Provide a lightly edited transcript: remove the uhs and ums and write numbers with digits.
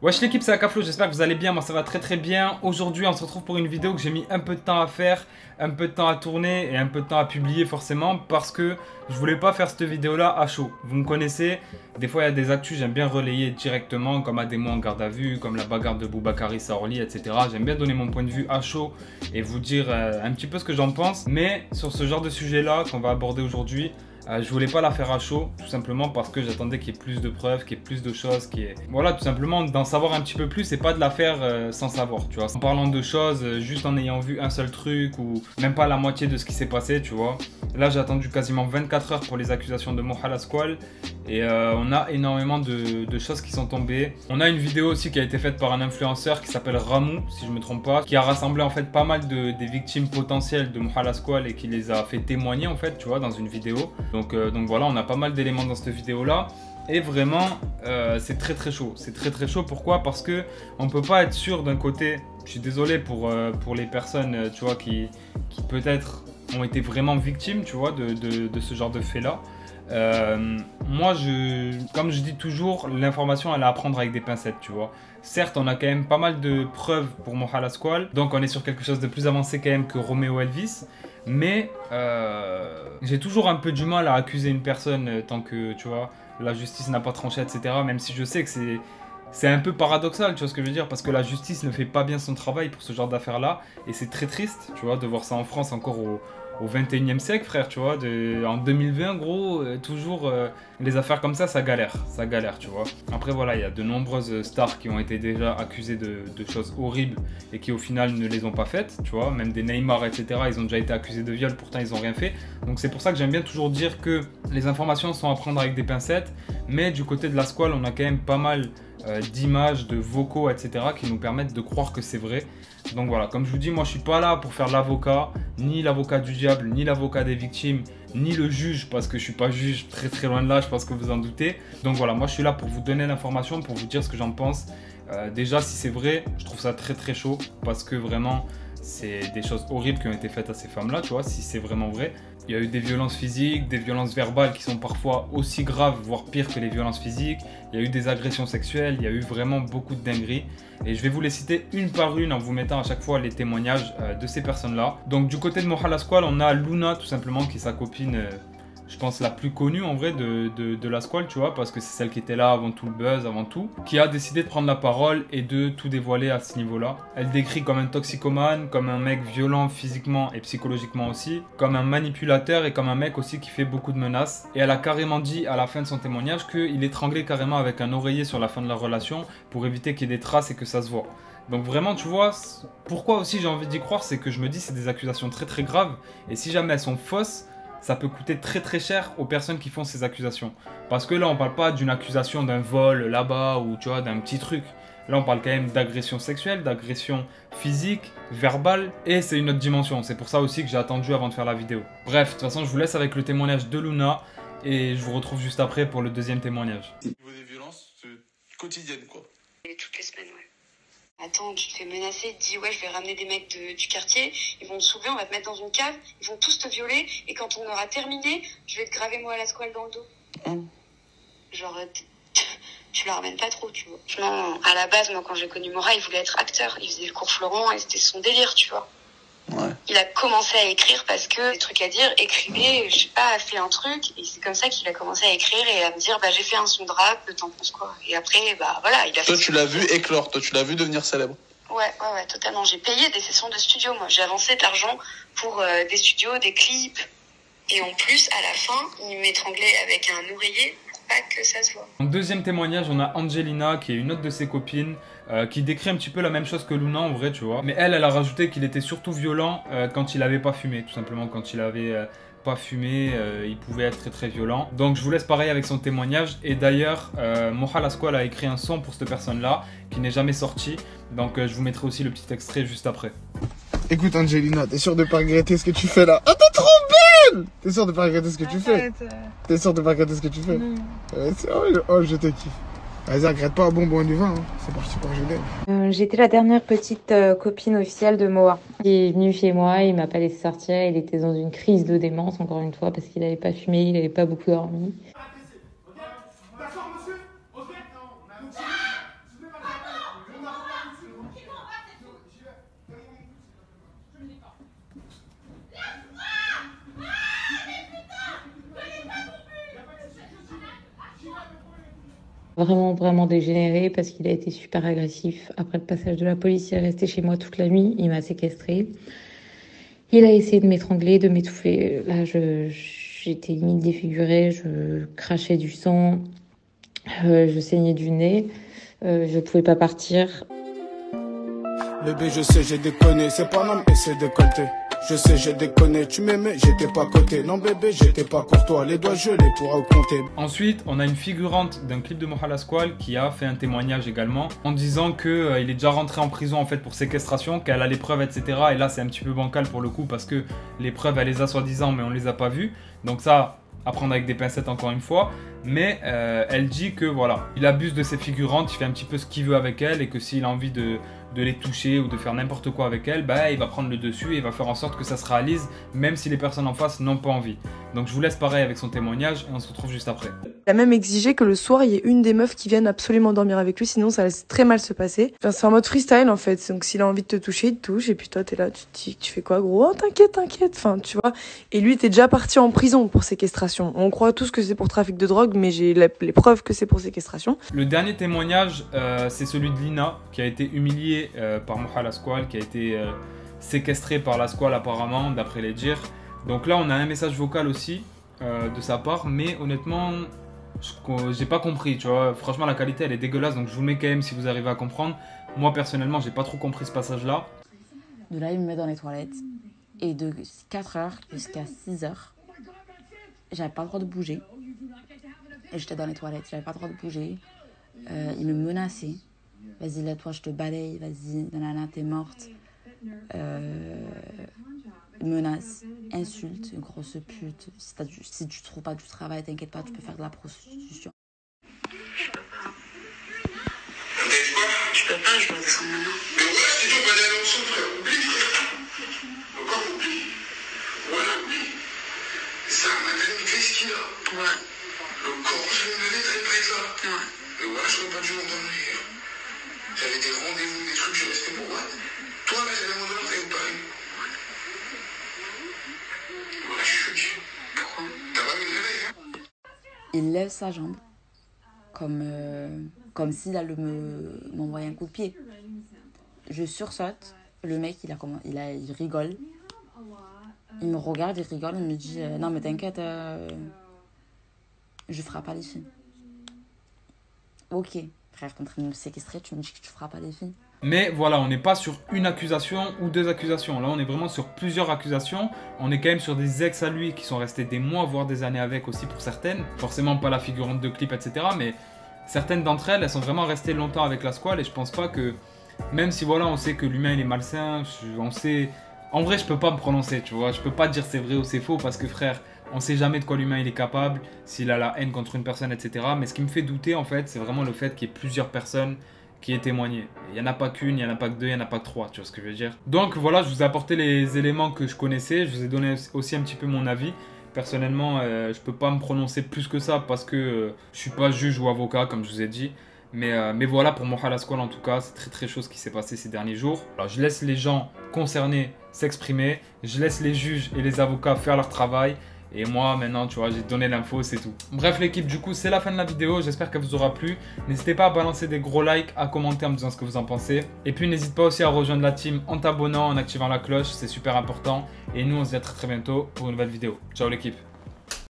Wesh l'équipe, c'est Akaflo, j'espère que vous allez bien, moi ça va très très bien. Aujourd'hui on se retrouve pour une vidéo que j'ai mis un peu de temps à faire, un peu de temps à tourner et un peu de temps à publier forcément parce que je voulais pas faire cette vidéo là à chaud. Vous me connaissez, des fois il y a des actus, j'aime bien relayer directement comme Ademo en garde à vue, comme la bagarre de Boubakary Saorli, etc. J'aime bien donner mon point de vue à chaud et vous dire un petit peu ce que j'en pense. Mais sur ce genre de sujet là qu'on va aborder aujourd'hui, je voulais pas la faire à chaud, tout simplement parce que j'attendais qu'il y ait plus de preuves, qu'il y ait plus de choses, Voilà, tout simplement d'en savoir un petit peu plus et pas de la faire sans savoir, tu vois. En parlant de choses, juste en ayant vu un seul truc ou même pas la moitié de ce qui s'est passé, tu vois. Là, j'ai attendu quasiment 24 heures pour les accusations de Moha Lasquale et on a énormément de choses qui sont tombées. On a une vidéo aussi qui a été faite par un influenceur qui s'appelle Ramou, si je me trompe pas, qui a rassemblé en fait pas mal des victimes potentielles de Moha Lasquale et qui les a fait témoigner en fait, tu vois, dans une vidéo. Donc voilà, on a pas mal d'éléments dans cette vidéo là. Et vraiment, c'est très très chaud. C'est très très chaud. Pourquoi? Parce que on peut pas être sûr d'un côté. Je suis désolé pour les personnes, tu vois, qui peut-être ont été vraiment victimes, tu vois, de ce genre de fait là. Moi, comme je dis toujours, l'information elle est à prendre avec des pincettes, tu vois. Certes, on a quand même pas mal de preuves pour Moha Lasquale, donc on est sur quelque chose de plus avancé quand même que Romeo Elvis. Mais j'ai toujours un peu du mal à accuser une personne tant que, tu vois, la justice n'a pas tranché, etc. Même si je sais que c'est un peu paradoxal, tu vois ce que je veux dire, parce que la justice ne fait pas bien son travail pour ce genre d'affaires-là. Et c'est très triste, tu vois, de voir ça en France encore au 21e siècle, frère, tu vois. En 2020, gros, toujours les affaires comme ça galère, tu vois. Après, voilà, il y a de nombreuses stars qui ont été déjà accusées de choses horribles et qui, au final, ne les ont pas faites, tu vois. Même des Neymar, etc., ils ont déjà été accusés de viol, pourtant, ils n'ont rien fait. Donc, c'est pour ça que j'aime bien toujours dire que les informations sont à prendre avec des pincettes, mais du côté de la Squale, on a quand même pas mal d'images, de vocaux, etc., qui nous permettent de croire que c'est vrai. Donc voilà, comme je vous dis, moi je suis pas là pour faire l'avocat, ni l'avocat du diable, ni l'avocat des victimes, ni le juge, parce que je suis pas juge, très très loin de là, je pense que vous en doutez. Donc voilà, moi je suis là pour vous donner l'information, pour vous dire ce que j'en pense. Déjà, si c'est vrai, je trouve ça très très chaud, parce que vraiment, c'est des choses horribles qui ont été faites à ces femmes-là, tu vois, si c'est vraiment vrai. Il y a eu des violences physiques, des violences verbales qui sont parfois aussi graves, voire pires que les violences physiques. Il y a eu des agressions sexuelles, il y a eu vraiment beaucoup de dingueries. Et je vais vous les citer une par une en vous mettant à chaque fois les témoignages de ces personnes-là. Donc du côté de Moha Lasquale, on a Luna tout simplement, qui est sa copine, je pense la plus connue en vrai de la Squale, tu vois, parce que c'est celle qui était là avant tout le buzz, avant tout, qui a décidé de prendre la parole et de tout dévoiler à ce niveau-là. Elle décrit comme un toxicomane, comme un mec violent physiquement et psychologiquement aussi, comme un manipulateur et comme un mec aussi qui fait beaucoup de menaces. Et elle a carrément dit à la fin de son témoignage qu'il étranglait carrément avec un oreiller sur la fin de la relation pour éviter qu'il y ait des traces et que ça se voit. Donc vraiment, tu vois, pourquoi aussi j'ai envie d'y croire, c'est que je me dis c'est des accusations très très graves, et si jamais elles sont fausses, ça peut coûter très très cher aux personnes qui font ces accusations. Parce que là, on parle pas d'une accusation d'un vol là-bas ou tu vois, d'un petit truc. Là, on parle quand même d'agression sexuelle, d'agression physique, verbale, et c'est une autre dimension. C'est pour ça aussi que j'ai attendu avant de faire la vidéo. Bref, de toute façon, je vous laisse avec le témoignage de Luna, et je vous retrouve juste après pour le deuxième témoignage. Au niveau des violences quotidiennes, quoi. Et toutes les semaines, ouais. Attends, tu te fais menacer, dis ouais, je vais ramener des mecs du quartier, ils vont te soulever, on va te mettre dans une cave, ils vont tous te violer, et quand on aura terminé, je vais te graver moi à la squale dans le dos. Genre, tu la ramènes pas trop, tu vois. Non, à la base, moi, quand j'ai connu Mora, il voulait être acteur, il faisait le cours Florent, et c'était son délire, tu vois. Ouais. Il a commencé à écrire parce que des trucs à dire, écrivez, je sais pas, fait un truc, et c'est comme ça qu'il a commencé à écrire et à me dire, bah j'ai fait un son de rap, t'en penses quoi? Et après, bah voilà, il a fait. Toi, tu l'as vu éclore, toi, tu l'as vu devenir célèbre. Ouais, totalement. J'ai payé des sessions de studio, moi. J'ai avancé de l'argent pour des studios, des clips. Et en plus, à la fin, il m'étranglait avec un oreiller pour pas que ça se voit. En deuxième témoignage, on a Angelina, qui est une autre de ses copines, qui décrit un petit peu la même chose que Luna en vrai, tu vois. Mais elle a rajouté qu'il était surtout violent quand il avait pas fumé, tout simplement. Quand il avait pas fumé, il pouvait être très très violent. Donc je vous laisse pareil avec son témoignage. Et d'ailleurs, Moha Lasquale a écrit un son pour cette personne-là, qui n'est jamais sorti. Donc je vous mettrai aussi le petit extrait juste après. Écoute Angelina, t'es sûre de pas regretter ce que tu fais là? Oh t'es trop belle! T'es sûre de pas regretter ce que tu fais? T'es sûre de pas regretter ce que tu fais? Oh je te kiffe. Vas-y, regrette pas, bon du vin, hein. C'est parti pour Genève. J'étais la dernière petite copine officielle de Moa. Il est venu chez moi, il m'a pas laissé sortir, il était dans une crise de démence encore une fois parce qu'il avait pas fumé, il avait pas beaucoup dormi. vraiment dégénéré parce qu'il a été super agressif. Après le passage de la police, il est resté chez moi toute la nuit. Il m'a séquestrée. Il a essayé de m'étrangler, de m'étouffer. Là, j'étais limite défigurée. Je crachais du sang. Je saignais du nez. Je pouvais pas partir. Bébé, je sais, j'ai déconné. C'est pas un homme et c'est décolleté. Je sais, j'ai déconné, tu m'aimais, j'étais pas coté. Non bébé, j'étais pas courtois, les doigts je les pourrais compter. Ensuite, on a une figurante d'un clip de Moha Lasquale qui a fait un témoignage également en disant que il est déjà rentré en prison en fait pour séquestration, qu'elle a les preuves, etc. Et là, c'est un petit peu bancal pour le coup parce que les preuves, elle les a soi-disant, mais on les a pas vues. Donc ça, à prendre avec des pincettes encore une fois. Mais elle dit que voilà, il abuse de ses figurantes, il fait un petit peu ce qu'il veut avec elles et que s'il a envie de les toucher ou de faire n'importe quoi avec elles, bah, il va prendre le dessus et il va faire en sorte que ça se réalise même si les personnes en face n'ont pas envie. Donc je vous laisse pareil avec son témoignage et on se retrouve juste après. Il a même exigé que le soir, il y ait une des meufs qui vienne absolument dormir avec lui, sinon ça laisse très mal se passer. Enfin, c'est en mode freestyle en fait, donc s'il a envie de te toucher, il te touche et puis toi t'es là, tu fais quoi gros? Oh, t'inquiète, enfin tu vois. Et lui t'es déjà parti en prison pour séquestration. On croit tous que c'est pour trafic de drogue, mais j'ai les preuves que c'est pour séquestration. Le dernier témoignage, c'est celui de Lina qui a été humiliée par Moha Lasquale, qui a été séquestrée par Lasquale apparemment, d'après les dires. Donc là on a un message vocal aussi de sa part, mais honnêtement j'ai pas compris, tu vois. Franchement la qualité elle est dégueulasse, donc je vous le mets quand même si vous arrivez à comprendre. Moi personnellement j'ai pas trop compris ce passage là. De là il me met dans les toilettes et de 4h jusqu'à 6h j'avais pas le droit de bouger. Et j'étais dans les toilettes, j'avais pas le droit de bouger. Il me menaçait. Vas-y, là, toi, je te balaye. Vas-y, nanana, t'es morte. Menace, insulte, grosse pute. Si tu trouves pas du travail, t'inquiète pas, tu peux faire de la prostitution. Je peux pas. Je peux pas, je dois descendre maintenant. Mais voilà, c'est toi, on va aller ensemble, frère. Oublie, frère. Encore oublie. Voilà, oublie. Ça, madame, qu'est-ce qu'il a? Ouais. Le corps, je vais me lever, t'allais pas être là. Ouais. Mais voilà, je n'aurais pas dû m'endormir. J'avais des rendez-vous, des trucs, je restais pour moi. Toi, là, j'avais mon ordre, t'avais pas eu. Voilà, je suis choqué. Pourquoi? T'as pas vu le réveil, hein? Il lève sa jambe comme s'il allait m'envoyer un coup de pied. Je sursaute. Le mec, il rigole. Il me regarde, il rigole, il me dit non mais t'inquiète, je ferai pas les filles. Ok, frère, t'es en train de me séquestrer, tu me dis que tu feras pas les filles. Mais voilà, on n'est pas sur une accusation ou deux accusations. Là, on est vraiment sur plusieurs accusations. On est quand même sur des ex à lui qui sont restés des mois, voire des années avec aussi pour certaines. Forcément pas la figurante de clip, etc. Mais certaines d'entre elles, elles sont vraiment restées longtemps avec Lasquale. Et je pense pas que, même si voilà, on sait que l'humain il est malsain, on sait... En vrai, je peux pas me prononcer, tu vois. Je peux pas dire c'est vrai ou c'est faux parce que frère, on sait jamais de quoi l'humain il est capable, s'il a la haine contre une personne, etc. Mais ce qui me fait douter en fait, c'est vraiment le fait qu'il y ait plusieurs personnes qui aient témoigné. Il n'y en a pas qu'une, il n'y en a pas que deux, il n'y en a pas que trois, tu vois ce que je veux dire. Donc voilà, je vous ai apporté les éléments que je connaissais, je vous ai donné aussi un petit peu mon avis. Personnellement, je peux pas me prononcer plus que ça parce que je suis pas juge ou avocat comme je vous ai dit. Mais voilà, pour Moha Lasquale en tout cas, c'est très chose qui s'est passé ces derniers jours. Alors je laisse les gens concernés s'exprimer, je laisse les juges et les avocats faire leur travail. Et moi maintenant tu vois, j'ai donné l'info, c'est tout. Bref l'équipe, du coup c'est la fin de la vidéo, j'espère qu'elle vous aura plu. N'hésitez pas à balancer des gros likes, à commenter en me disant ce que vous en pensez. Et puis n'hésite pas aussi à rejoindre la team en t'abonnant, en activant la cloche, c'est super important. Et nous on se dit à très bientôt pour une nouvelle vidéo. Ciao l'équipe.